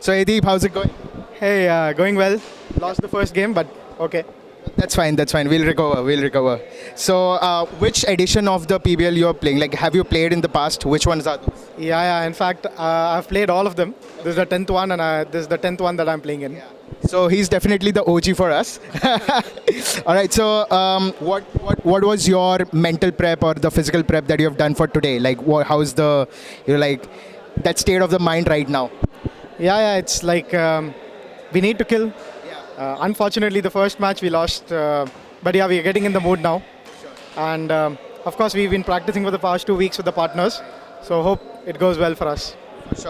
So Deep, how's it going? Hey, going well. Lost the first game, but okay. That's fine. That's fine. We'll recover. We'll recover. So, which edition of the PBL you're playing? Like, have you played in the past? Which ones are those? Yeah. In fact, I've played all of them. This is the 10th one, and this is the 10th one that I'm playing in. So he's definitely the OG for us. All right. So, what was your mental prep or the physical prep that you have done for today? Like, how's the, like, that state of the mind right now? Yeah. It's like we need to kill. Unfortunately, the first match we lost, but yeah, we are getting in the mood now. And of course, we've been practicing for the past 2 weeks with the partners. So hope it goes well for us.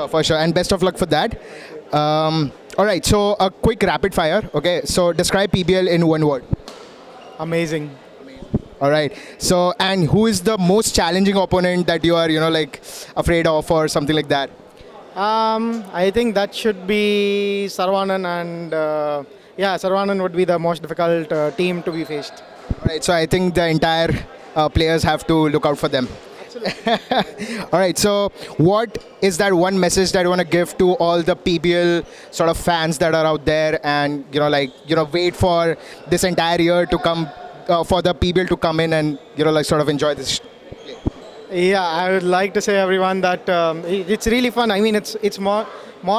For sure. And best of luck for that. All right. So a quick rapid fire. Okay. So describe PBL in one word. Amazing. All right. So, and who is the most challenging opponent that you are, like afraid of or something like that? I think that should be Sarvanan, and Sarvanan would be the most difficult team to be faced. All right. So I think the entire players have to look out for them. All right. So what is that one message that you want to give to all the PBL sort of fans that are out there and, wait for this entire year to come, for the PBL to come in and, sort of enjoy this? Yeah, I would like to say everyone that it's really fun. I mean, it's more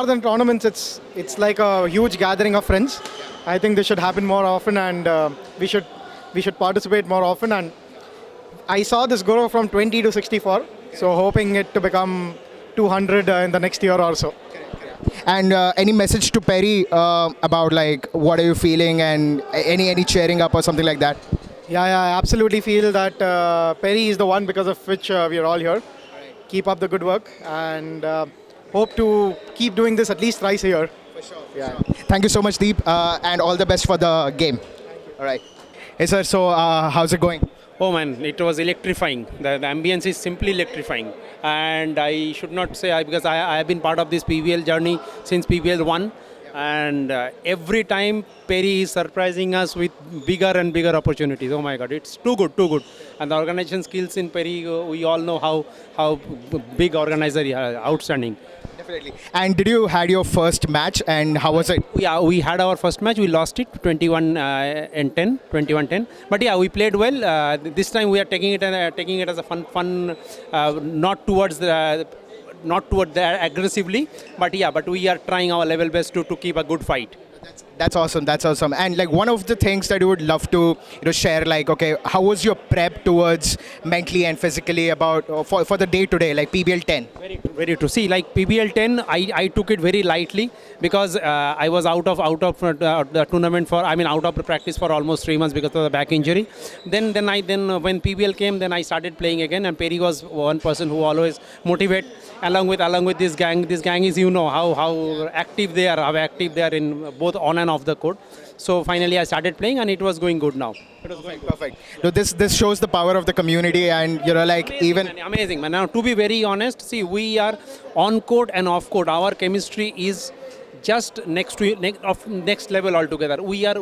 than tournaments. It's like a huge gathering of friends. I think this should happen more often, and we should participate more often. And I saw this grow from 20 to 64, so hoping it to become 200 in the next year or so. And any message to Perry about like what are you feeling and any cheering up or something like that? Yeah, I absolutely feel that Perry is the one because of which we are all here. Keep up the good work, and hope to keep doing this at least thrice a year. For sure. Yeah. Thank you so much, Deep, and all the best for the game. All right. Hey, sir. So, how's it going? Oh man, it was electrifying. The ambience is simply electrifying. And I should not say, because I have been part of this PBL journey since PBL 1. And every time Perry is surprising us with bigger and bigger opportunities. Oh my God, it's too good, too good. And the organization skills in Perry, we all know how big organizer, outstanding. Definitely. And did you had your first match and how was it? Yeah, we had our first match. We lost it 21-10. But yeah, we played well. This time we are taking it as a fun, not towards that aggressively, but we are trying our level best to keep a good fight. That's awesome. That's awesome. And like one of the things that you would love to share, like, okay, how was your prep towards mentally and physically about for the day today, like PBL 10? Very true. See, like PBL 10, I took it very lightly because I was out of the tournament out of the practice for almost 3 months because of the back injury. Then when PBL came, then I started playing again, and Perry was one person who always motivate along with this gang. This gang is how active they are in both on and off the court. So finally I started playing and it was going good now. It was going perfect. So this shows the power of the community, and amazing man. Now to be very honest, see, we are on court and off court. Our chemistry is just next level altogether. We are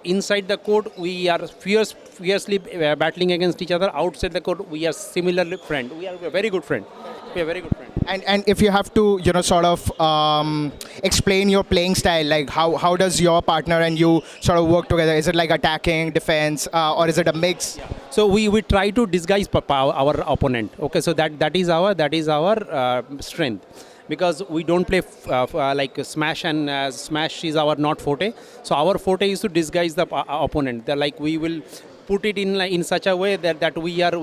inside the court, we are fiercely battling against each other. Outside the court, we are similarly friend. We are a very good friend. And if you have to, sort of explain your playing style, like how does your partner and you sort of work together? Is it like attacking, defense, or is it a mix? Yeah. So we try to disguise our opponent. Okay, so that is our strength. Because we don't play like smash, and smash is our not forte. So our forte is to disguise the opponent. Like we will put it in such a way that we are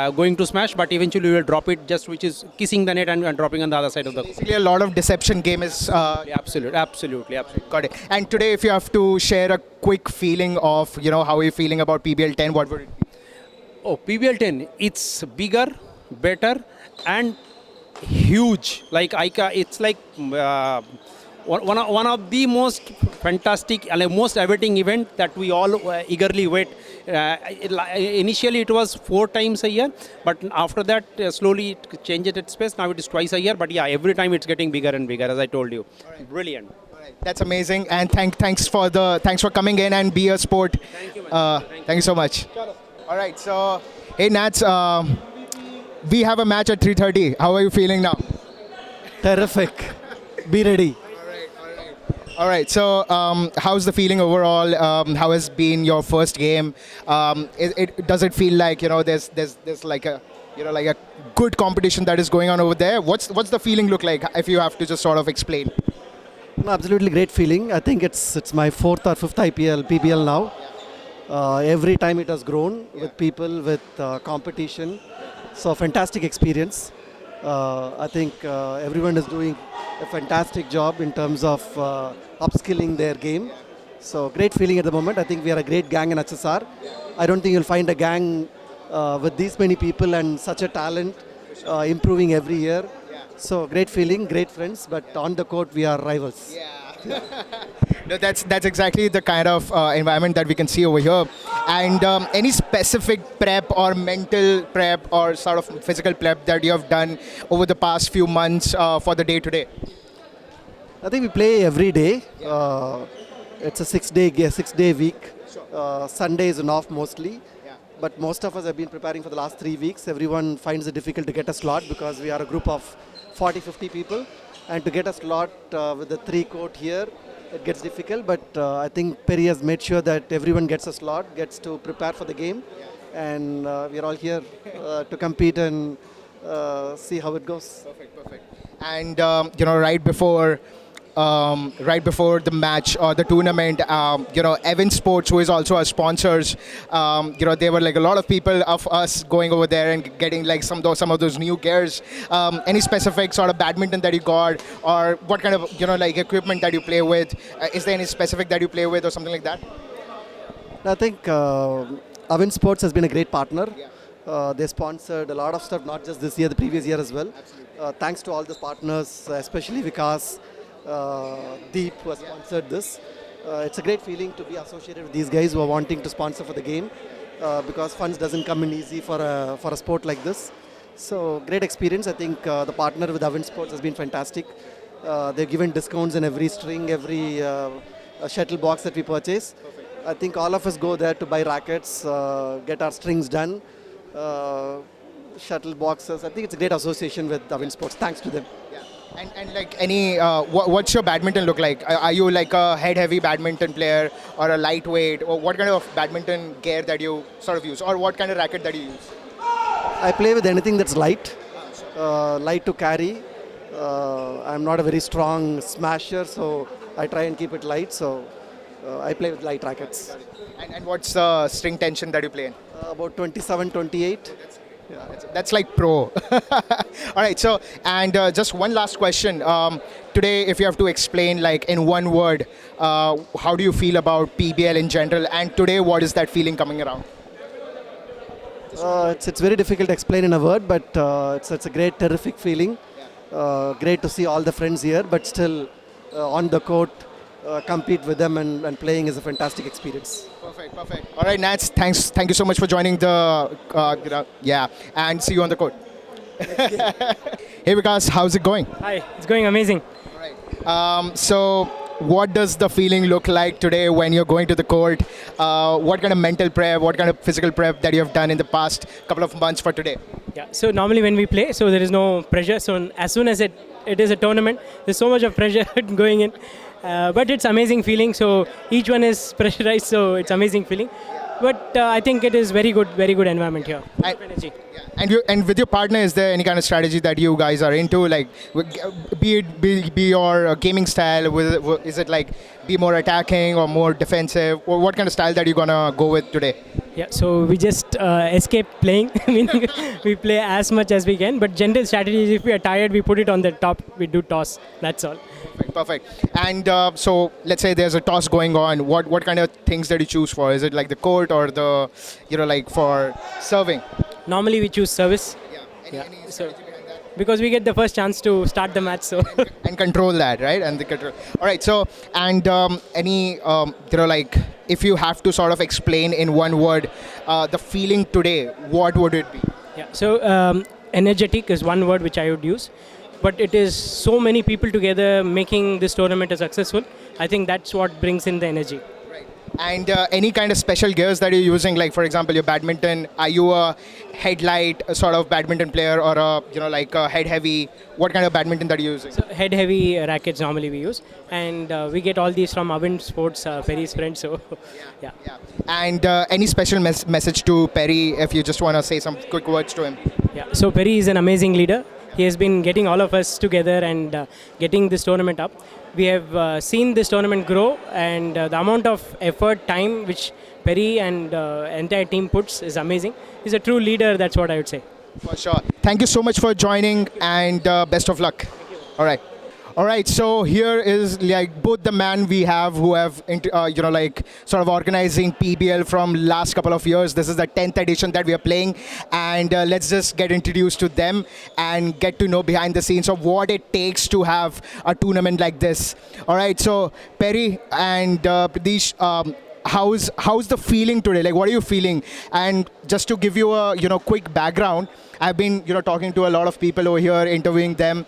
going to smash, but eventually we will drop it, just which is kissing the net and dropping on the other side of the court. Basically, a lot of deception game is. Absolutely. Got it. And today, if you have to share a quick feeling of how you're feeling about PBL 10, what would it be? Oh, PBL 10, it's bigger, better, and huge. Like it's like one of the most fantastic and most awaiting event that we all eagerly wait. Initially it was 4 times a year, but after that slowly it changed its pace. Now it is twice a year, but yeah, every time it's getting bigger and bigger, as I told you. Right. Brilliant. Right. That's amazing, and thanks for coming in and be a sport. Thank you, man. Thank you so much. All right, so hey Nats, we have a match at 3:30. How are you feeling now? Terrific. be ready. All right. So, how's the feeling overall? How has been your first game? Does it feel like there's like a like a good competition that is going on over there? What's the feeling look like if you have to just sort of explain? No, absolutely great feeling. I think it's my fourth or fifth IPL PBL now. Every time it has grown with people, with competition. So fantastic experience. I think everyone is doing a fantastic job in terms of upskilling their game. So great feeling at the moment. I think we are a great gang in HSR. I don't think you'll find a gang with these many people and such a talent improving every year. So great feeling, great friends, but on the court we are rivals. No, that's exactly the kind of environment that we can see over here. And any specific prep or mental prep or sort of physical prep that you have done over the past few months for the day today? I think we play every day. It's a 6-day week. Sunday is an off mostly. But most of us have been preparing for the last 3 weeks. Everyone finds it difficult to get a slot because we are a group of 40-50 people. And to get a slot with the 3-court here, it gets difficult. But I think Perry has made sure that everyone gets a slot, gets to prepare for the game. And we are all here to compete and see how it goes. Perfect. And right before the match or the tournament, Evan Sports, who is also our sponsors, there were like a lot of people of us going over there and getting like some of those new gears. Any specific sort of badminton that you got, or what kind of like equipment that you play with? Is there any specific that you play with or something like that? I think Evan Sports has been a great partner. They sponsored a lot of stuff, not just this year, the previous year as well. Thanks to all the partners, especially Vikas, Deep, who has sponsored this. It's a great feeling to be associated with these guys who are wanting to sponsor for the game, because funds doesn't come in easy for a sport like this. So great experience. I think the partner with Avin Sports has been fantastic. They've given discounts in every string, every shuttle box that we purchase. I think all of us go there to buy rackets, get our strings done, shuttle boxes. I think it's a great association with Avin Sports. Thanks to them. And like what's your badminton look like? Are you like a head-heavy badminton player or a lightweight? Or what kind of badminton gear that you sort of use? Or what kind of racket that you use? I play with anything that's light, light to carry. I'm not a very strong smasher, so I try and keep it light. So I play with light rackets. And what's the string tension that you play in? About 27, 28. That's like pro. All right. So, and just one last question. Today, if you have to explain like in one word, how do you feel about PBL in general? And today, what is that feeling coming around? It's very difficult to explain in a word, but it's a great, terrific feeling. Great to see all the friends here, but still on the court, compete with them and playing is a fantastic experience. Perfect. All right, Nats, thank you so much for joining the, and see you on the court. Hey Vikas, how's it going? Hi, it's going amazing. All right. So what does the feeling look like today when you're going to the court? What kind of mental prep, what kind of physical prep that you have done in the past couple of months for today? Yeah, so normally when we play, so there is no pressure. So as soon as it is a tournament, there's so much of pressure going in. But it's amazing feeling. So each one is pressurized, so it's amazing feeling. But I think it is very good environment here. Energy. And with your partner, is there any kind of strategy that you guys are into? Like, be your gaming style. Is it like be more attacking or more defensive? Or what kind of style that you're gonna go with today? Yeah, so we just escape playing. Meaning we play as much as we can. But general strategy is if we are tired, we put it on the top. We do toss. That's all. Perfect. And so let's say there's a toss going on. What kind of things that you choose for? Is it like the court or the, like for serving? Normally we choose service. Any strategy behind that? Because we get the first chance to start the match. So and control that, right? And the control. All right. So and like if you have to sort of explain in one word the feeling today, what would it be? Yeah. So energetic is one word which I would use. But it is so many people together making this tournament successful. I think that's what brings in the energy. Right. And any kind of special gears that you're using, like for example, your badminton, are you a headlight sort of badminton player or a, like a head heavy? What kind of badminton that you're using? So head heavy rackets normally we use, and we get all these from Avin Sports, Perry's friend. So yeah. Yeah. And any special message to Perry if you just want to say some quick words to him? Yeah. So Perry is an amazing leader. He has been getting all of us together and getting this tournament up. We have seen this tournament grow, and the amount of effort, time which Perry and entire team puts is amazing. He's a true leader. That's what I would say. For sure. Thank you so much for joining, and best of luck. All right. All right, so here is like both the man we have who have, like sort of organizing PBL from last couple of years. This is the 10th edition that we are playing, and let's just get introduced to them and get to know behind the scenes of what it takes to have a tournament like this. All right, so Perry and Pradesh, how's the feeling today? Like, what are you feeling? And just to give you a quick background, I've been talking to a lot of people over here, interviewing them.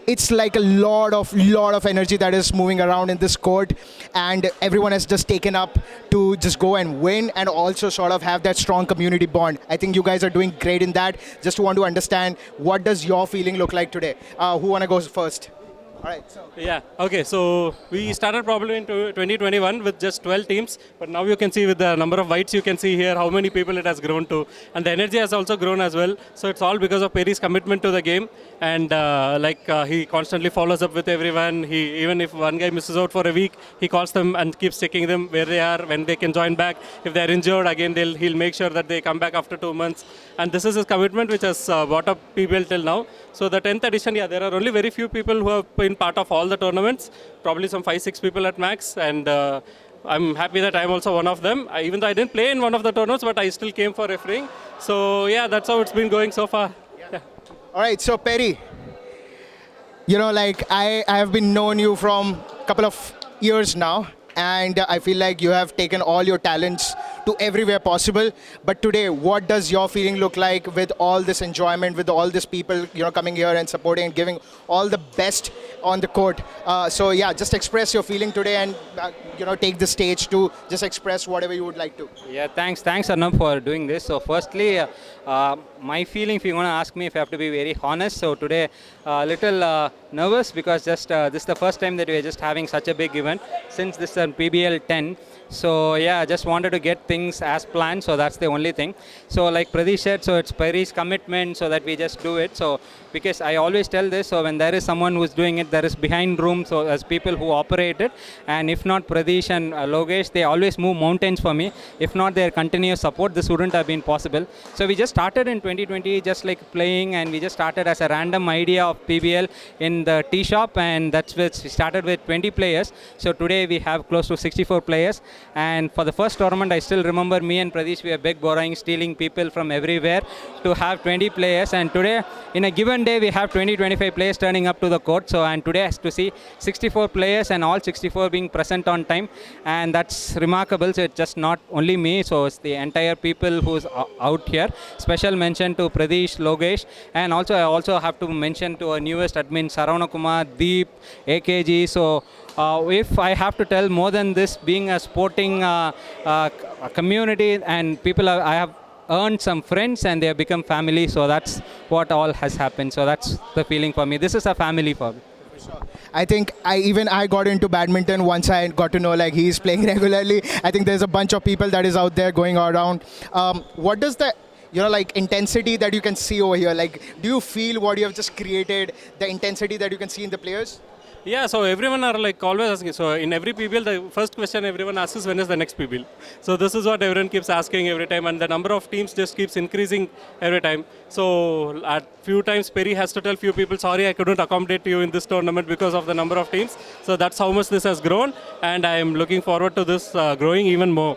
It's like a lot of energy that is moving around in this court, and everyone has just taken up to just go and win and also sort of have that strong community bond. I think you guys are doing great in that. Just want to understand, what does your feeling look like today? Who want to go first? All right. Yeah, okay, so we started probably in 2021 with just 12 teams, but now you can see with the number of whites, you can see here how many people it has grown to, and the energy has also grown as well. So it's all because of Perry's commitment to the game, and he constantly follows up with everyone. He, even if one guy misses out for a week, he calls them and keeps checking them where they are, when they can join back. If they're injured, again, he'll make sure that they come back after 2 months. And this is his commitment which has brought up PBL till now. So the 10th edition, yeah, there are only very few people who have been part of all the tournaments, probably some 5-6 people at max, and I'm happy that I'm also one of them. Even though I didn't play in one of the tournaments, but I still came for refereeing. So yeah, that's how it's been going so far. Yeah. All right, so Perry, I have been knowing you from a couple of years now, and I feel like you have taken all your talents to everywhere possible. But today, what does your feeling look like with all this enjoyment, with all these people, coming here and supporting and giving all the best on the court? So yeah, just express your feeling today, and take the stage to just express whatever you would like to. Yeah, thanks Arnab for doing this. So firstly, my feeling, if you want to ask me, if I have to be very honest, so today a little nervous because just this is the first time that we are just having such a big event since this is PBL 10. So yeah, I just wanted to get things as planned, so that's the only thing. So like Pradesh said, so it's Perry's commitment so that we just do it. So because I always tell this, so when there is someone who's doing it, there is behind room, so as people who operate it, and if not Pradesh and Logesh, they always move mountains for me. If not their continuous support, this wouldn't have been possible. So we just started in 2020 just like playing, and we just started as a random idea of PBL in the tea shop, and that's which we started with 20 players. So today we have close to 64 players. And for the first tournament, I still remember me and Pradesh, we were big borrowing, stealing people from everywhere to have 20 players. And today, in a given day, we have 20-25 players turning up to the court. So, and today has to see 64 players and all 64 being present on time. And that's remarkable. So it's just not only me, so it's the entire people who's out here. Special mention to Pradesh, Logesh. And also, I also have to mention to our newest admin, Saravana Kumar, Deep, AKG. So, if I have to tell more than this, being a sporting community and people, I have earned some friends and they have become family. So that's what all has happened. So that's the feeling for me. This is a family for me. I think I got into badminton once I got to know like he's playing regularly. I think there's a bunch of people that is out there going around. What does the intensity that you can see over here, like do you feel what you have just created, the intensity that you can see in the players? Yeah, so everyone are like always asking. So in every PBL, the first question everyone asks is when is the next PBL? So this is what everyone keeps asking every time, and the number of teams just keeps increasing every time. So at few times Perry has to tell few people, sorry, I couldn't accommodate you in this tournament because of the number of teams. So that's how much this has grown, and I am looking forward to this growing even more.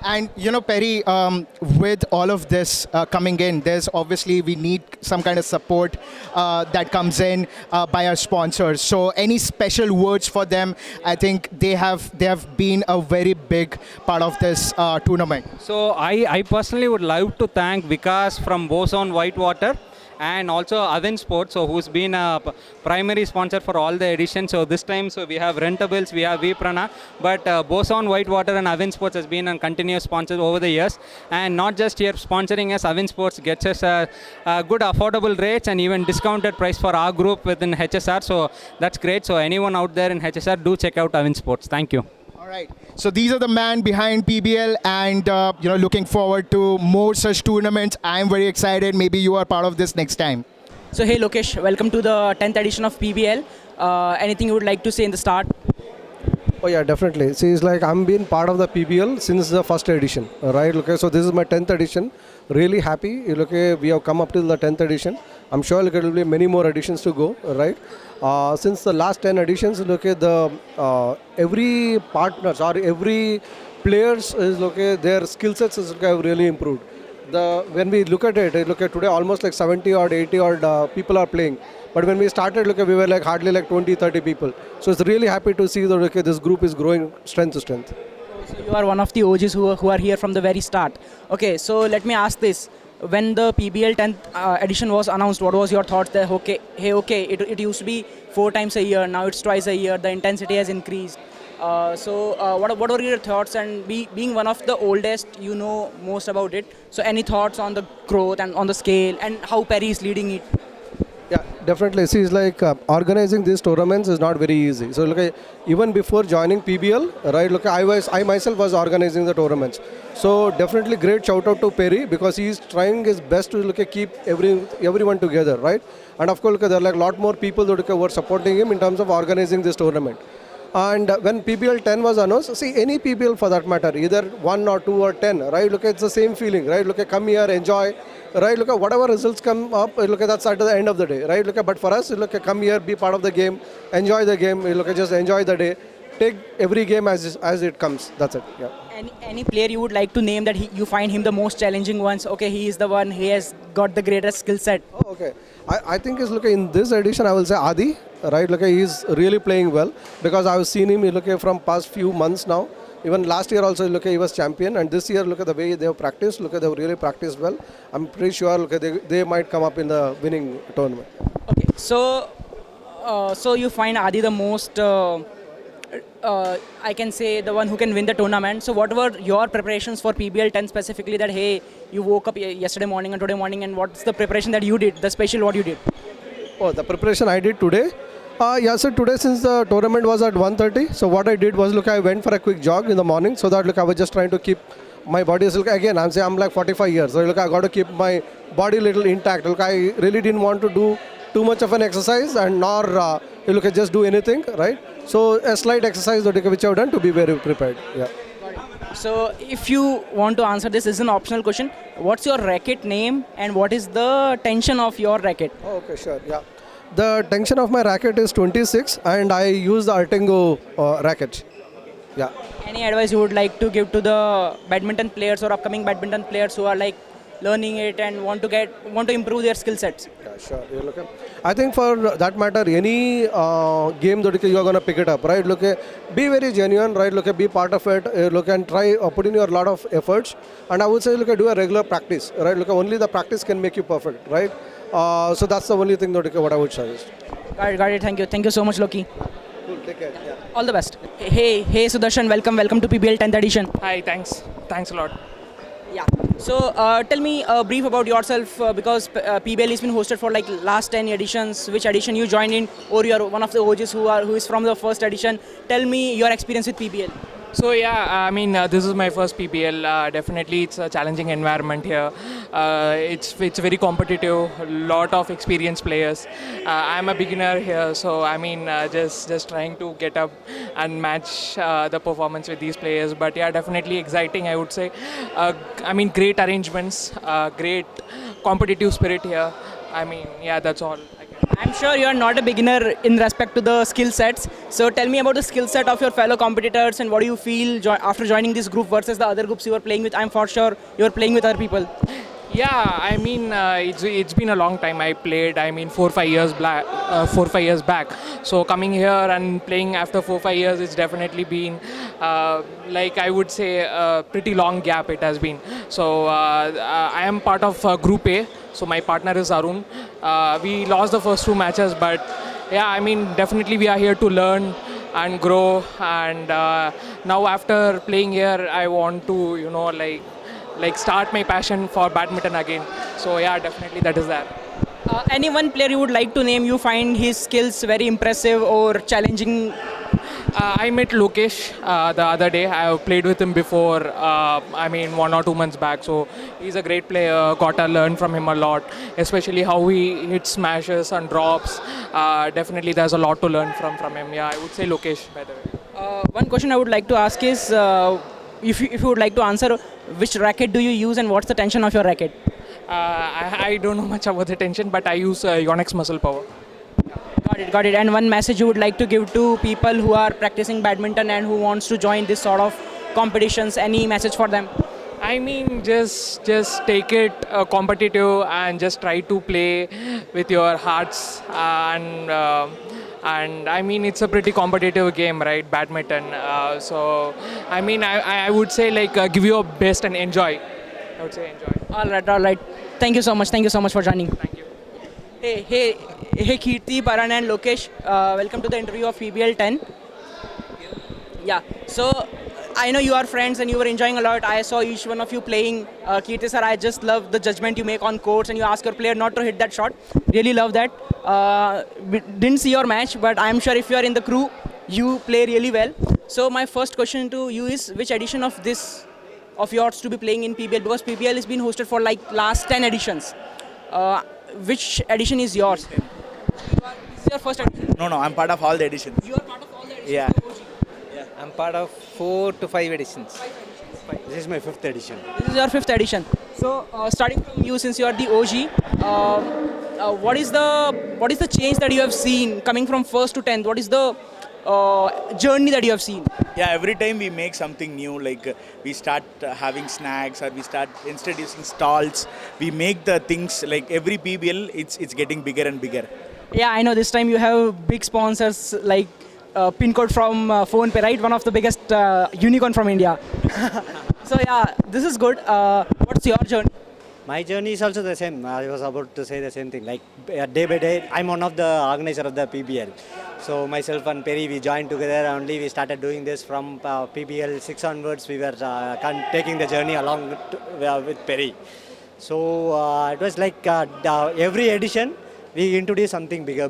And Perry, with all of this coming in, there's obviously we need some kind of support that comes in by our sponsors. So any special words for them? I think they have been a very big part of this tournament. So I personally would love to thank Vikas from Boson Whitewater and also Avin Sports, so who's been a primary sponsor for all the editions. So this time, so we have Rentables, we have Viprana, but Boson Whitewater and Avin Sports has been a continuous sponsor over the years, and not just here sponsoring us, Avin Sports gets us a good affordable rates and even discounted price for our group within HSR. So that's great. So anyone out there in HSR, do check out Avin Sports. Thank you. All right. So these are the man behind PBL, and looking forward to more such tournaments. I am very excited. Maybe you are part of this next time. So hey Lokesh, welcome to the 10th edition of PBL. Anything you would like to say in the start? Oh yeah, definitely. See, it's like I'm been part of the PBL since the first edition, right? Okay, so this is my 10th edition. Really happy. Okay, we have come up till the 10th edition. I'm sure there will be many more editions to go, right? Since the last 10 editions, look at the every partners or every players is their skill sets is have really improved. When we look at it, look at today almost like 70 or 80 or people are playing. But when we started, we were like hardly like 20, 30 people. So it's really happy to see that this group is growing strength to strength. So you are one of the OGs who are here from the very start. Okay, so let me ask this. When the PBL 10th edition was announced, what was your thoughts there? It used to be 4 times a year, now it's twice a year, the intensity has increased. What were your thoughts, and being one of the oldest, you know most about it. So any thoughts on the growth and on the scale and how Perry is leading it? Yeah, definitely. See, it's like organizing these tournaments is not very easy. So look, even before joining PBL, right? Look, I myself was organizing the tournaments. So definitely great shout out to Perry, because he is trying his best to keep everyone together, right? And of course, there are like a lot more people that were supporting him in terms of organizing this tournament. And when PBL 10 was announced, see, any PBL for that matter, either 1 or 2 or 10, right? Look, it's the same feeling, right? Look, come here, enjoy, right? Look, whatever results come up, look, that's at the end of the day, right? Look, but for us, look, come here, be part of the game, enjoy the game, look, just enjoy the day, take every game as it comes. That's it. Yeah. Any player you would like to name that you find him the most challenging ones? Okay, he is the one, he has got the greatest skill set. Oh, okay. I think is in this edition I will say Adi, right? Look, he's really playing well, because I've seen him from past few months now. Even last year also he was champion, and this year look at the way they have practiced. Look, they've really practiced well. I'm pretty sure they might come up in the winning tournament. Okay, so you find Adi the most. I can say the one who can win the tournament. So what were your preparations for PBL 10 specifically, that hey, you woke up yesterday morning and today morning, and what's the preparation that you did, the special what you did? Oh, the preparation I did today? Yeah, so today since the tournament was at 1:30, so what I did was, look, I went for a quick jog in the morning, so that, look, I was just trying to keep my body, again, I'm like 45 years, so look, I got to keep my body a little intact. Look, I really didn't want to do too much of an exercise and nor just do anything, right? So a slight exercise which I've done to be very prepared. Yeah. So if you want to answer this is an optional question. What's your racket name and what is the tension of your racket? Oh, okay, sure. Yeah. The tension of my racket is 26 and I use the Artengo racket. Yeah. Any advice you would like to give to the badminton players or upcoming badminton players who are like learning it and want to improve their skill sets? Yeah, sure. You look, I think for that matter, any game that you are going to pick it up, right? Look, be very genuine, right? Look, be part of it. Look, and try put in your lot of efforts. And I would say, look, do a regular practice, right? Look, only the practice can make you perfect, right? So that's the only thing that what I would suggest. Got it. Thank you so much, Loki. Cool. Take care. Yeah. All the best. Hey, Sudarshan. Welcome to PBL 10th edition. Hi, thanks a lot. Yeah. So tell me a brief about yourself, because PBL has been hosted for like last 10 editions. Which edition you joined in, or you are one of the OGs who is from the first edition? Tell me your experience with PBL. So yeah, I mean this is my first PBL. Definitely, it's a challenging environment here. It's very competitive. Lot of experienced players. I'm a beginner here, so I mean just trying to get up and match the performance with these players. But yeah, definitely exciting, I would say. I mean, great arrangements, great competitive spirit here. I mean, yeah, that's all. I'm sure you are not a beginner in respect to the skill sets. So tell me about the skill set of your fellow competitors and what do you feel after joining this group versus the other groups you were playing with. I'm for sure you are playing with other people. Yeah, I mean it's been a long time. I played, 4-5 years back. So coming here and playing after 4-5 years, it's definitely been like I would say a pretty long gap it has been. So I am part of Group A. So my partner is Arun, We lost the first 2 matches, but yeah, I mean, definitely we are here to learn and grow. And now after playing here, I want to, start my passion for badminton again. So yeah, definitely that is there. Any one player you would like to name, you find his skills very impressive or challenging? I met Lokesh the other day. I have played with him before, 1 or 2 months back. So he's a great player. Got to learn from him a lot, especially how he hits smashes and drops. Definitely there's a lot to learn from him. Yeah, I would say Lokesh, by the way. One question I would like to ask is, if you would like to answer, which racket do you use and what's the tension of your racket? I don't know much about the tension, but I use Yonex Muscle Power. Got it. And one message you would like to give to people who are practicing badminton and who wants to join this sort of competitions, any message for them? I mean, just take it competitive and just try to play with your hearts. And I mean, it's a pretty competitive game, right? Badminton. So, I mean, I would say give your best and enjoy. I would say enjoy. All right. Thank you so much for joining. Thank you. Hey, Kirti, Paran and Lokesh, welcome to the interview of PBL 10. Yeah, so I know you are friends and you were enjoying a lot. I saw each one of you playing. Kirti sir, I just love the judgment you make on courts and you ask your player not to hit that shot. Really love that. We didn't see your match, but I'm sure if you are in the crew, you play really well. So my first question to you is, which edition of yours to be playing in PBL? Because PBL has been hosted for last 10 editions. Which edition is yours? This is your first edition? No, I'm part of all the editions. You are part of all the editions? Yeah. I'm part of 4 to 5 editions. This is my 5th edition. This is your 5th edition. So, starting from you, since you are the OG, what is the change that you have seen coming from 1st to 10th? What is the journey that you have seen? Yeah, every time we make something new, we start having snacks or we start introducing stalls. We make the things every PBL, it's getting bigger and bigger. Yeah, I know this time you have big sponsors like pin code from PhonePe, right? One of the biggest unicorn from India. So yeah, this is good. What's your journey? My journey is also the same. I was about to say the same thing. Day by day, I'm one of the organizer of the PBL. So myself and Perry, we joined together only. We started doing this from PBL 6 onwards. We were taking the journey along with Perry. So it was every edition, we introduce something bigger.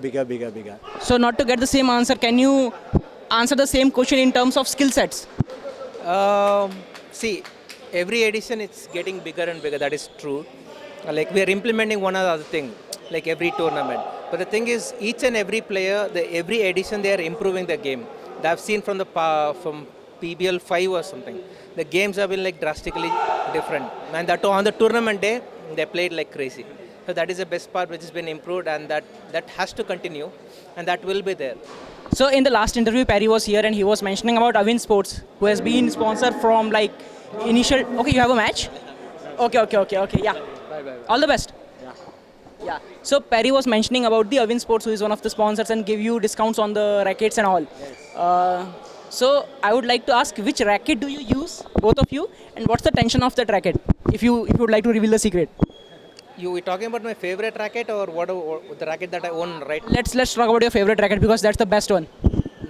So not to get the same answer, can you answer the same question in terms of skill sets? See, every edition it's getting bigger and bigger, that is true. We are implementing one or the other thing, every tournament. But the thing is, each and every player, every edition they are improving the game. I've seen from PBL 5 or something. The games have been drastically different. And that on the tournament day, they played like crazy. So that is the best part which has been improved, and that has to continue, and that will be there. So in the last interview, Perry was here and he was mentioning about Avin Sports, who has been sponsored from initial. Okay, you have a match? Okay. Yeah. Bye. All the best. Yeah. So Perry was mentioning about the Avin Sports, who is one of the sponsors and give you discounts on the rackets and all. Yes. So I would like to ask, which racket do you use, both of you, and what's the tension of that racket? If you would like to reveal the secret. You were talking about my favorite racket or the racket that I own right now? Let's talk about your favorite racket because that's the best one.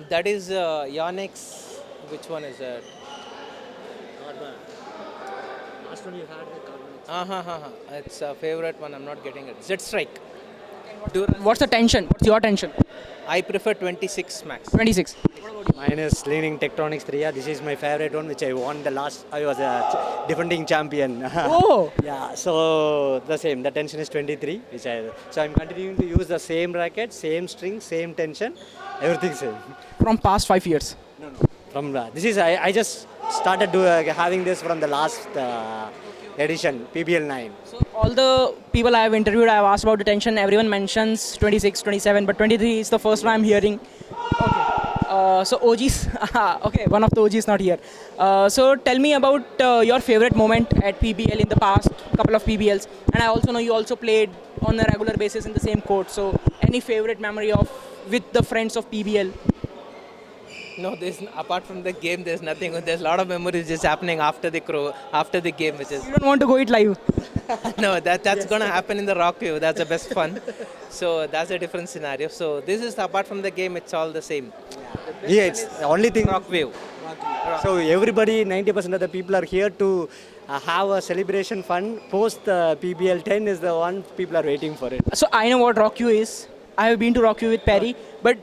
That is Yonex. Which one is that? Last one you had the It's a favorite one. I'm not getting it. Z Strike. What's the tension? What's your tension? I prefer 26 max. 26. Mine is Leaning Tectonics 3. Yeah, this is my favorite one, which I won the last. I was a defending champion. Oh. Yeah, so the same. The tension is 23, so I'm continuing to use the same racket, same string, same tension, everything same. From past 5 years. No. From I just started having this from the last edition, PBL 9. So all the people I have interviewed, I have asked about the tension. Everyone mentions 26, 27, but 23 is the first one I'm hearing. Okay. So OGs, okay, one of the OGs not here. So tell me about your favorite moment at PBL in the past couple of PBLs. And I also know you also played on a regular basis in the same court. So any favorite memory with the friends of PBL? No, apart from the game, there's nothing. There's a lot of memories just happening after the game, which is You don't want to go it live. no, that's gonna happen in the rock view. That's the best fun. So that's a different scenario. So this is apart from the game, it's all the same. Yeah, it's the only thing. Rock view. So everybody, 90% of the people are here to have a celebration fun. Post PBL 10 is the one people are waiting for it. So I know what Rock You is. I have been to Rock You with Perry, but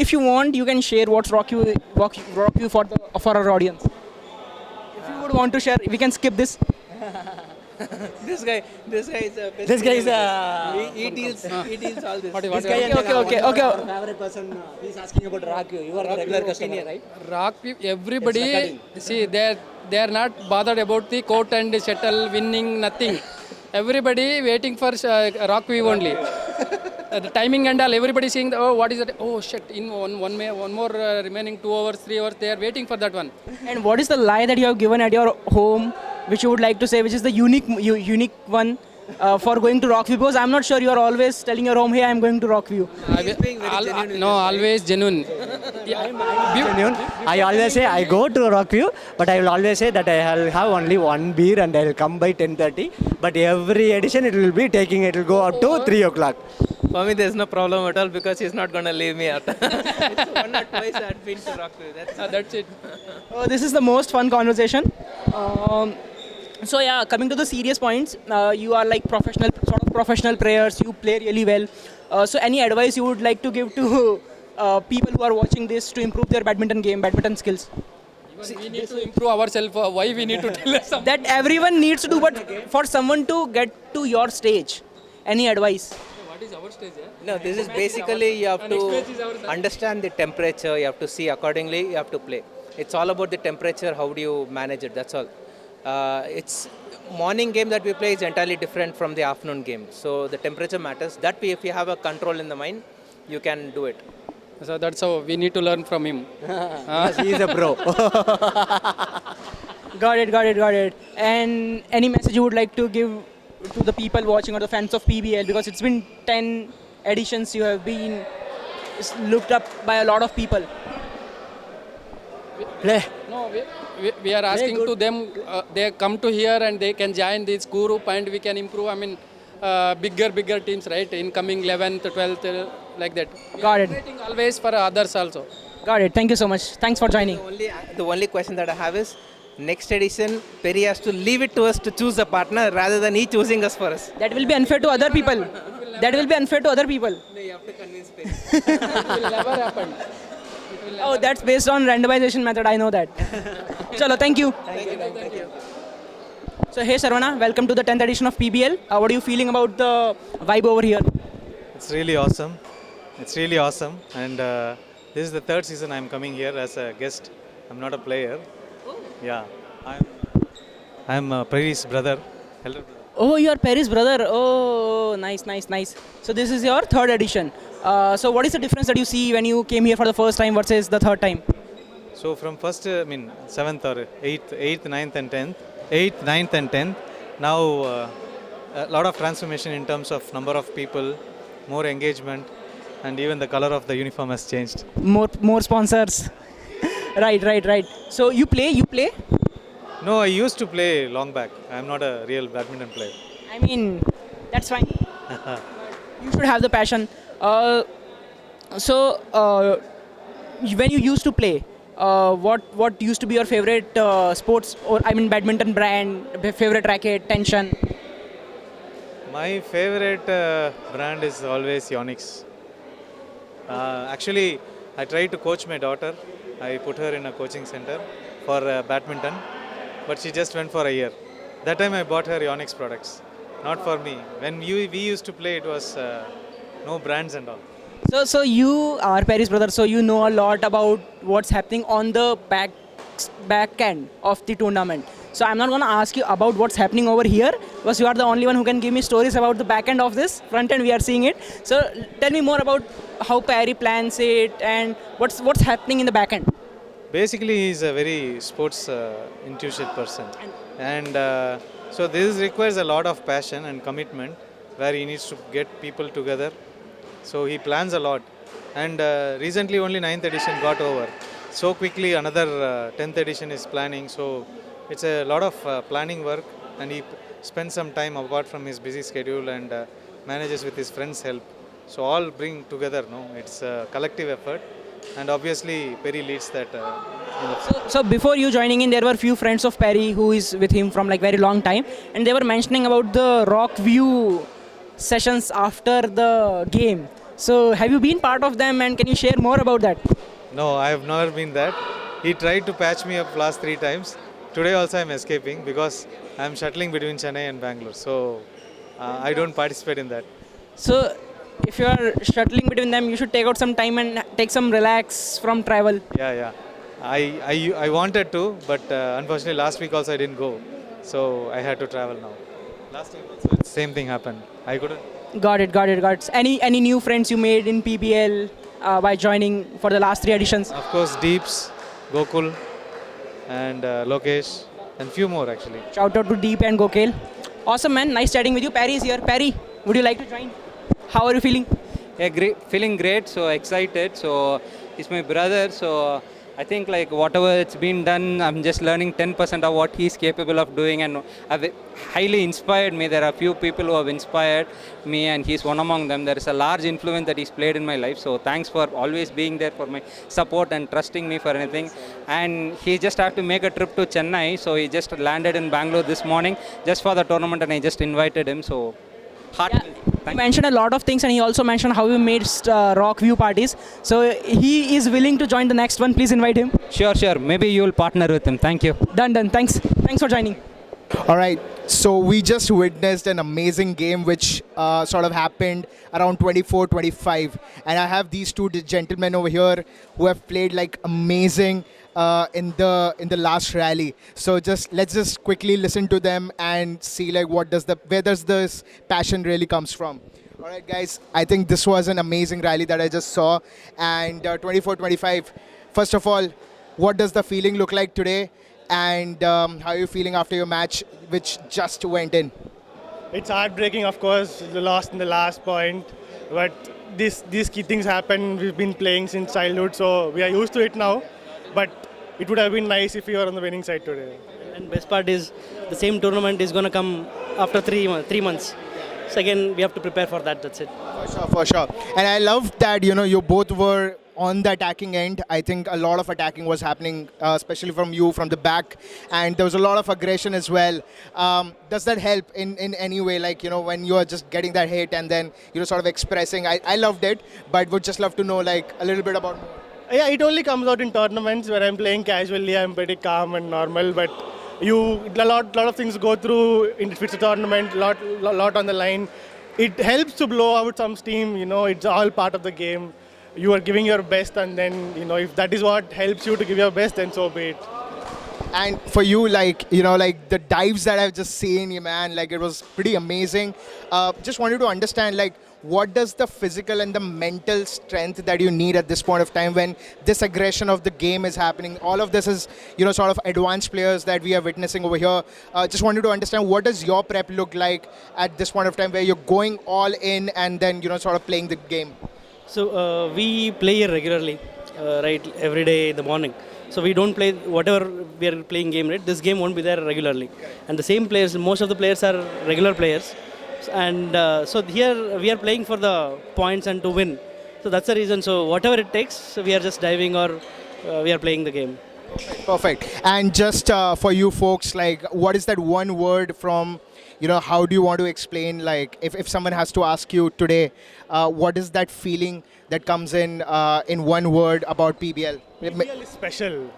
if you want, you can share what's Rock You for our audience. If you would want to share, we can skip this. This guy is a. This guy is he deals all this. Okay. Our favorite person, he's asking about Rock You. You are the regular customer, right? Rock, everybody, see, they are not bothered about the court and the shuttle winning, nothing. Everybody waiting for Rock View only. The timing and all, everybody seeing, what is that? Oh shit, in one more remaining 2 hours, 3 hours, they are waiting for that one. And what is the lie that you have given at your home, which you would like to say, which is the unique one for going to Rockview? Because I'm not sure you are always telling your home, hey, I'm going to Rockview. Always genuine. Genuine. I always say I go to Rockview, but I will always say that I will have only one beer and I will come by 10:30. But every edition it will go up to 3 o'clock. For me, there's no problem at all because he's not gonna leave me out. It's one or twice I've been to Rockview. That's it. This is the most fun conversation. So yeah, coming to the serious points, you are like professional players. You play really well. So any advice you would like to give to people who are watching this to improve their badminton skills? Even we need to improve ourselves. Why we need to tell us something? That everyone needs to do, but for someone to get to your stage, any advice? What is our stage? No, this is basically you have to understand the temperature. You have to see accordingly. You have to play. It's all about the temperature. How do you manage it? That's all. It's morning game that we play is entirely different from the afternoon game. So the temperature matters. That way, if you have a control in the mind, you can do it. So that's how we need to learn from him. Because he is a pro. Got it. And any message you would like to give to the people watching or the fans of PBL? Because it's been 10 editions, you have been looked up by a lot of people. No, we are asking to them, they come to here and they can join this group and we can improve, bigger teams, right? Incoming 11th, 12th, like that. Got it. Waiting always for others also. Got it. Thank you so much. Thanks for joining. The only question that I have is, next edition, Perry has to leave it to us to choose a partner rather than he choosing us for us. That will be unfair to other people. No, you have to convince Perry. It will never happen. Oh, that's based on randomization method. I know that. Chalo, thank you. Thank you. So, hey Sarvana, welcome to the 10th edition of PBL. What are you feeling about the vibe over here? It's really awesome. And this is the third season I'm coming here as a guest. I'm not a player. Yeah. I'm Perry's brother. Elder brother. Oh, you are Perry's brother. Oh, nice. So this is your third edition. So what is the difference that you see when you came here for the first time versus the third time? So from 7th or 8th, 9th and 10th. 8th, 9th and 10th. Now a lot of transformation in terms of number of people, more engagement, and even the color of the uniform has changed. More sponsors. Right. So you play? No, I used to play long back. I'm not a real badminton player. I mean, that's fine. You should have the passion. When you used to play, what used to be your favorite sports or badminton brand, favorite racket, tension? My favorite brand is always Yonex. Actually, I tried to coach my daughter. I put her in a coaching center for badminton, but she just went for a year. That time I bought her Yonex products, not for me. When we used to play, it was no brands and all. So you are Perry's brother, so you know a lot about what's happening on the back end of the tournament. So I'm not going to ask you about what's happening over here, because you are the only one who can give me stories about the back end of this. Front end, we are seeing it. So tell me more about how Perry plans it and what's happening in the back end. Basically, he's a very sports intuitive person. And so this requires a lot of passion and commitment, where he needs to get people together. So he plans a lot. And recently only 9th edition got over. so quickly another 10th edition is planning. So it's a lot of planning work, and he spends some time apart from his busy schedule and manages with his friends' help. So all bring together. No, it's a collective effort, and obviously Perry leads that. So before you joining in, there were few friends of Perry who is with him from like very long time, and they were mentioning about the rock view sessions after the game. So have you been part of them, and can you share more about that? No, I have never been that. He tried to patch me up last 3 times. Today also I am escaping because I am shuttling between Chennai and Bangalore. So I don't participate in that. So if you are shuttling between them, you should take out some time and take some relax from travel. Yeah. I wanted to, but unfortunately last week also I didn't go. So I had to travel now. Last time also the same thing happened. I couldn't. Got it. Any new friends you made in PBL by joining for the last 3 editions? Of course, Deeps, Gokul, and Lokesh, and few more actually. Shout out to Deep and Gokul. Awesome, man. Nice chatting with you. Perry is here. Perry, would you like to join? How are you feeling? Yeah, great, feeling great, so excited. So he's my brother, so I think like whatever it's been done, I'm just learning 10% of what he's capable of doing, and have highly inspired me. There are few people who have inspired me, and he's one among them. There is a large influence that he's played in my life, so thanks for always being there for my support and trusting me for anything. And he just had to make a trip to Chennai, so he just landed in Bangalore this morning just for the tournament, and I just invited him, so He mentioned a lot of things, and he also mentioned how he made rock view parties. So he is willing to join the next one. Please invite him. Sure. Maybe you will partner with him. Thank you. Done. Thanks for joining. All right, so we just witnessed an amazing game which sort of happened around 24-25, and I have these two gentlemen over here who have played like amazing in the last rally. So let's just quickly listen to them and see like where does this passion really comes from. All right, guys, I think this was an amazing rally that I just saw, and 24-25. First of all, what does the feeling look like today? And how are you feeling after your match, which just went in? It's heartbreaking, of course, the loss in the last point. But these key things happen. We've been playing since childhood, so we are used to it now. But it would have been nice if we were on the winning side today. And best part is the same tournament is going to come after 3 months. So again, we have to prepare for that. That's it. For sure. And I love that you both were on the attacking end. I think a lot of attacking was happening, especially from you, from the back, and there was a lot of aggression as well. Does that help in any way, like when you are just getting that hit and then sort of expressing? I loved it, but would just love to know like a little bit about more. Yeah, it only comes out in tournaments where I'm playing casually. I'm pretty calm and normal, but a lot of things go through if it's a tournament, lot on the line. It helps to blow out some steam. It's all part of the game. You are giving your best, and then if that is what helps you to give your best, then so be it. And for you, like the dives that I've just seen, man, like it was pretty amazing. Just wanted to understand, like, what does the physical and the mental strength that you need at this point of time when this aggression of the game is happening? All of this is sort of advanced players that we are witnessing over here. Just wanted to understand, what does your prep look like at this point of time where you're going all in and then sort of playing the game? So we play here regularly, right, every day in the morning. So we don't play whatever we are playing game, right? This game won't be there regularly. And the same players, most of the players are regular players. And so here we are playing for the points and to win. So that's the reason. So whatever it takes, we are just diving or we are playing the game. Perfect. And just for you folks, like, what is that one word from, how do you want to explain, like, if someone has to ask you today, what is that feeling that comes in one word about PBL? PBL is special.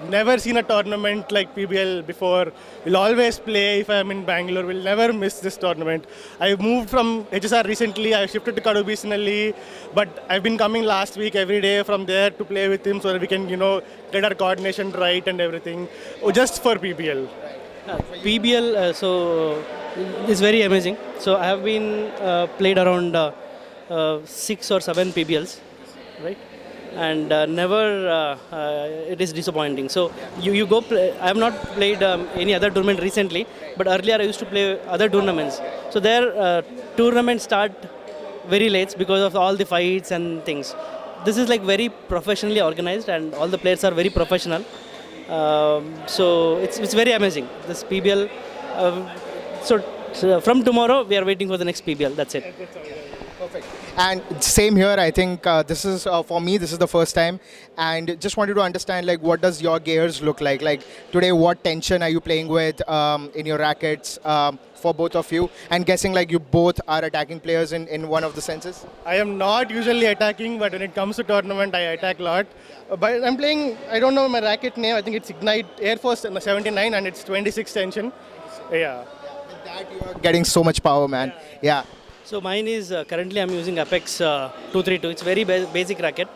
Never seen a tournament like PBL before. We'll always play. If I'm in Bangalore, we'll never miss this tournament. I moved from HSR recently. I shifted to Kadu recently, but I've been coming last week every day from there to play with him so that we can, get our coordination right and everything, just for PBL. PBL, so is very amazing. So I have been played around 6 or 7 PBLs, right? And never it is disappointing. So you go play. I have not played any other tournament recently, but earlier I used to play other tournaments. So there tournaments start very late because of all the fights and things. this is like very professionally organized, and all the players are very professional. So it's very amazing. This PBL. So from tomorrow, we are waiting for the next PBL. That's it. Perfect. And same here. I think this is for me. This is the first time, and just wanted to understand like what does your gears look like? Like today, what tension are you playing with in your rackets for both of you? And guessing like you both are attacking players in one of the senses. I am not usually attacking, but when it comes to tournament, I attack a lot. But I'm playing, I don't know my racket name, I think it's Ignite Air Force 79 and it's 26 tension. Yeah. With that, you are getting so much power, man. Yeah. So mine is currently I'm using Apex 232. It's very basic racket.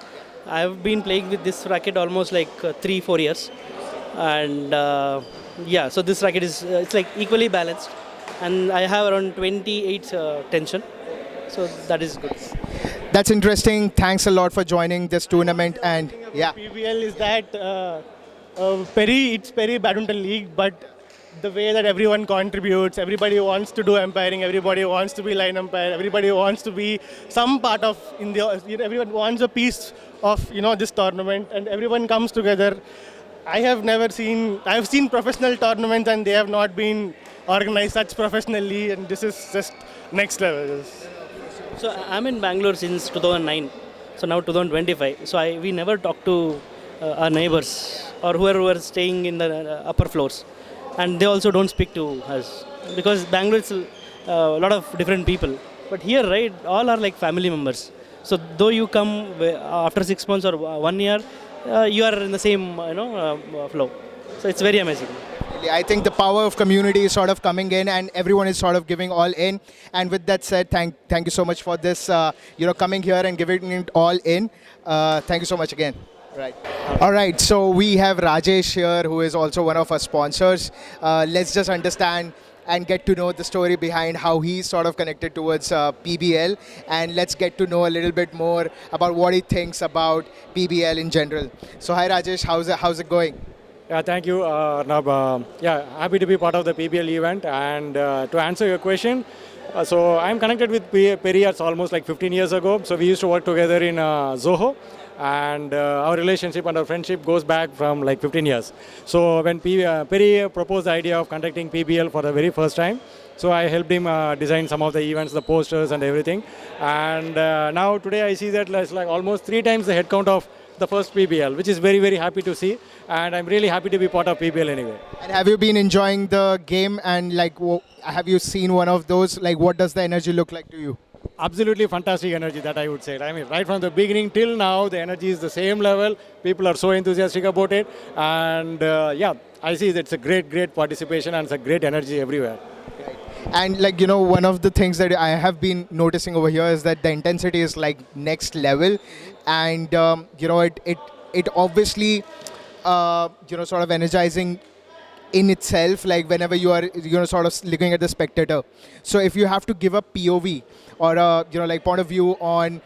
I've been playing with this racket almost like 3-4 years, and yeah. So this racket is it's like equally balanced, and I have around 28 tension. So that is good. That's interesting. Thanks a lot for joining this tournament. And yeah, PBL is that it's Perry Badminton League, but the way that everyone contributes, everybody wants to do umpiring, everybody wants to be line umpire, everybody wants to be some part of everyone wants a piece of this tournament, and everyone comes together. I've seen professional tournaments and they have not been organized such professionally, and this is just next level. So I'm in Bangalore since 2009. So now 2025. So we never talk to our neighbors or whoever are staying in the upper floors. And they also don't speak to us because Bangalore is a lot of different people. But here, right, all are like family members. So though you come after 6 months or 1 year, you are in the same flow. So it's very amazing. I think the power of community is sort of coming in, and everyone is sort of giving all in. And with that said, thank you so much for this, coming here and giving it all in. Thank you so much again. Right. All right. So we have Rajesh here, who is also one of our sponsors. Let's just understand and get to know the story behind how he's sort of connected towards PBL, and let's get to know a little bit more about what he thinks about PBL in general. So hi Rajesh, how's it going? Yeah, thank you, Arnab. Happy to be part of the PBL event. And to answer your question, so I'm connected with Perry almost like 15 years ago. So we used to work together in Zoho. And our relationship and our friendship goes back from like 15 years. So when Perry proposed the idea of conducting PBL for the very first time, so I helped him design some of the events, the posters and everything. And now today I see that it's like almost 3 times the head count of the first PBL, which is very, very happy to see. And I'm really happy to be part of PBL anyway. And have you been enjoying the game, and like have you seen one of those? Like what does the energy look like to you? Absolutely fantastic energy, that I would say. I mean, right from the beginning till now, the energy is the same level. People are so enthusiastic about it. And yeah, I see that it's a great participation and it's a great energy everywhere. Right. And like, one of the things that I have been noticing over here is that the intensity is like next level. And, it obviously, sort of energizing in itself, like whenever you are sort of looking at the spectator. So if you have to give a POV or a like point of view on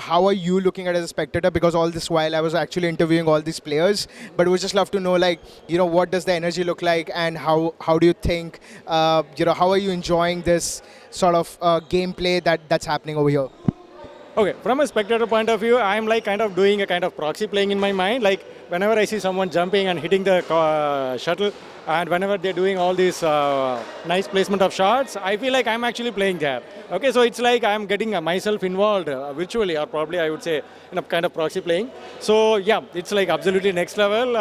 how are you looking at it as a spectator, because all this while I was actually interviewing all these players, but we just love to know like what does the energy look like, and how do you think how are you enjoying this sort of gameplay that's happening over here? Okay, from a spectator point of view, I'm like kind of doing a kind of proxy playing in my mind. Like whenever I see someone jumping and hitting the shuttle, and whenever they're doing all these nice placement of shots, I feel like I'm actually playing there. Okay, so it's like I'm getting myself involved virtually, or probably I would say in a kind of proxy playing. So yeah, it's like absolutely next level.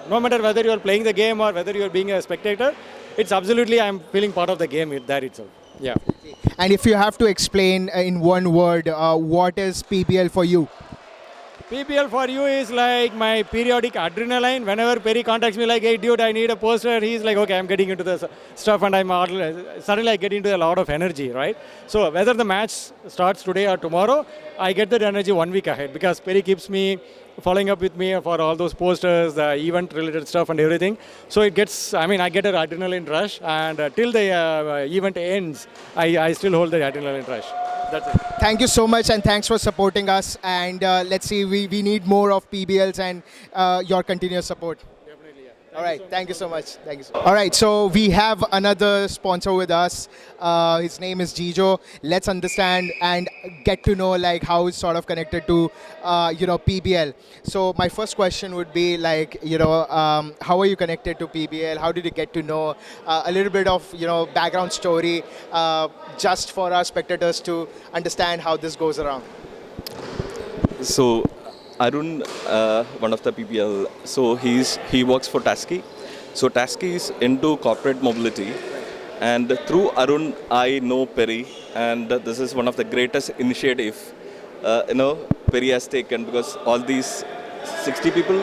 No matter whether you're playing the game or whether you're being a spectator, it's absolutely I'm feeling part of the game there itself. Yeah. And if you have to explain in one word, what is PBL for you? PBL for you is like my periodic adrenaline. Whenever Perry contacts me like, hey dude, I need a poster, he's like, okay, I'm getting into the stuff, and suddenly I get into a lot of energy, right? So whether the match starts today or tomorrow, I get that energy 1 week ahead, because Perry keeps me following up with me for all those posters, the event related stuff and everything. So it gets, I get an adrenaline rush, and till the event ends, I still hold the adrenaline rush. That's it. Thank you so much, and thanks for supporting us. And let's see, we need more of PBLs and your continuous support. Definitely, yeah. All right, thank you so much. Thank you so much. All right, so we have another sponsor with us. His name is Jijo. Let's understand and get to know like how it's sort of connected to, PBL. So my first question would be like, how are you connected to PBL? How did you get to know a little bit of, background story, just for our spectators to understand how this goes around? So Arun, one of the PBL, so he works for Tasky. So Tasky is into corporate mobility, and through Arun I know Perry, and this is one of the greatest initiative Perry has taken, because all these 60 people,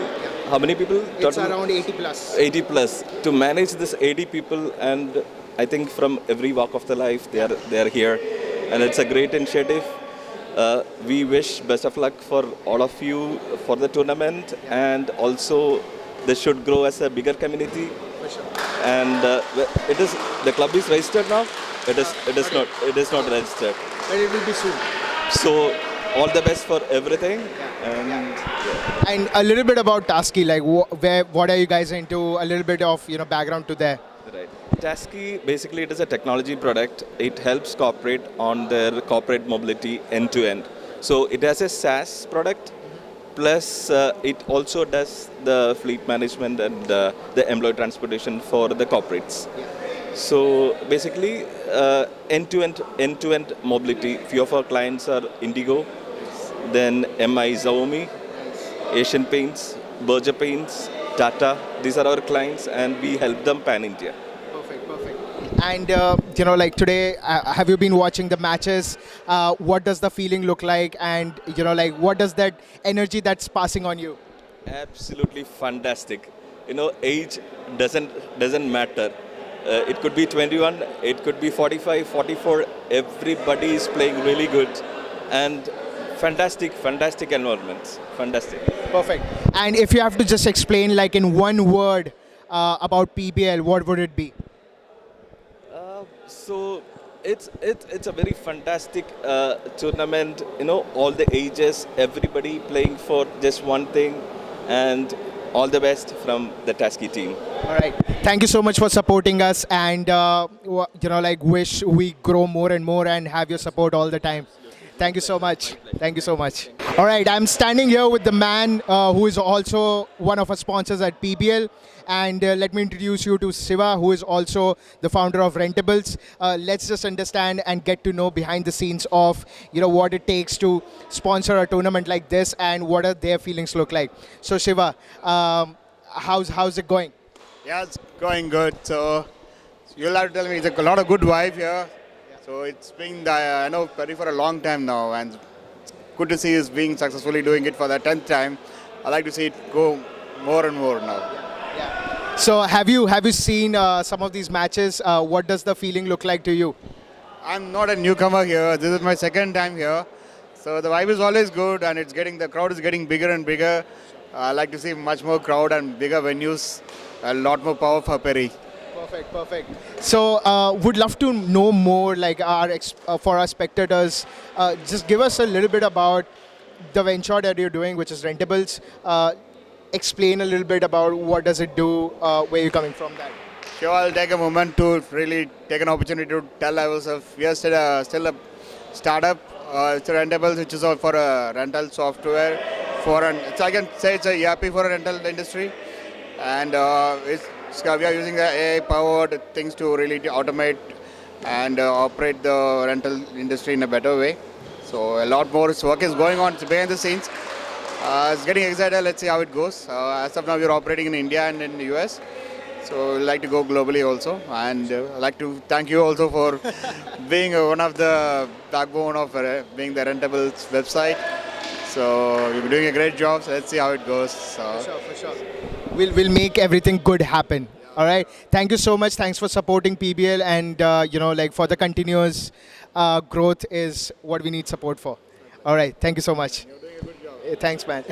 how many people? It's around 80 plus. 80 plus. To manage this 80 people, and I think from every walk of the life they are here, and it's a great initiative. We wish best of luck for all of you for the tournament, and also this should grow as a bigger community. For sure. And the club is registered now. It is not registered. But it will be soon. So all the best for everything. And a little bit about Tasky, like what are you guys into? A little bit of background to there. Right. Tasky, basically it is a technology product. It helps corporate on their corporate mobility end to end. So it has a SaaS product, plus it also does the fleet management and the employee transportation for the corporates. So basically end to end mobility. Few of our clients are Indigo, then MI Xiaomi, Asian Paints, Berger Paints, Tata. These are our clients, and we help them pan-India. Perfect. And, like today, have you been watching the matches? What does the feeling look like? And, what does that energy that's passing on you? Absolutely fantastic. Age doesn't matter. It could be 21, it could be 45, 44. Everybody is playing really good. And fantastic environments. Fantastic. Perfect. And if you have to just explain, like in one word, about PBL, what would it be? So it's a very fantastic tournament. All the ages, everybody playing for just one thing, and all the best from the Tasky team. All right. Thank you so much for supporting us, and wish we grow more and more and have your support all the time. Thank you so much. Thank you so much. All right, I'm standing here with the man who is also one of our sponsors at PBL. And let me introduce you to Siva, who is also the founder of Rentables. Let's just understand and get to know behind the scenes of what it takes to sponsor a tournament like this, and what are their feelings look like. So Siva, how's it going? Yeah, it's going good. So you'll have to tell me, it's a lot of good vibe here. So it's been, I know Perry for a long time now, and it's good to see us being successfully doing it for the 10th time. I like to see it go more and more now. So have you seen some of these matches? What does the feeling look like to you? I'm not a newcomer here. This is my second time here. So the vibe is always good, and the crowd is getting bigger and bigger. I like to see much more crowd and bigger venues. A lot more power for Perry. Perfect. So would love to know more, like for our spectators. Just give us a little bit about the venture that you're doing, which is Rentables. Explain a little bit about what does it do, where you're coming from that. Sure, I'll take a moment to really take an opportunity to tell ourselves we are still a startup. It's a Rentables, which is for a rental software I can say it's a ERP for a rental industry, and we are using the AI-powered things to really automate and operate the rental industry in a better way. So a lot more work is going on behind the scenes. It's getting excited. Let's see how it goes. As of now, we're operating in India and in the US. So we'd like to go globally also. And I'd like to thank you also for being one of the backbone of being the Rentables website. So you're doing a great job. So let's see how it goes. For sure. We'll make everything good happen. All right. Thank you so much. Thanks for supporting PBL, and for the continuous growth is what we need support for. All right. Thank you so much. You're doing a good job. Thanks, man.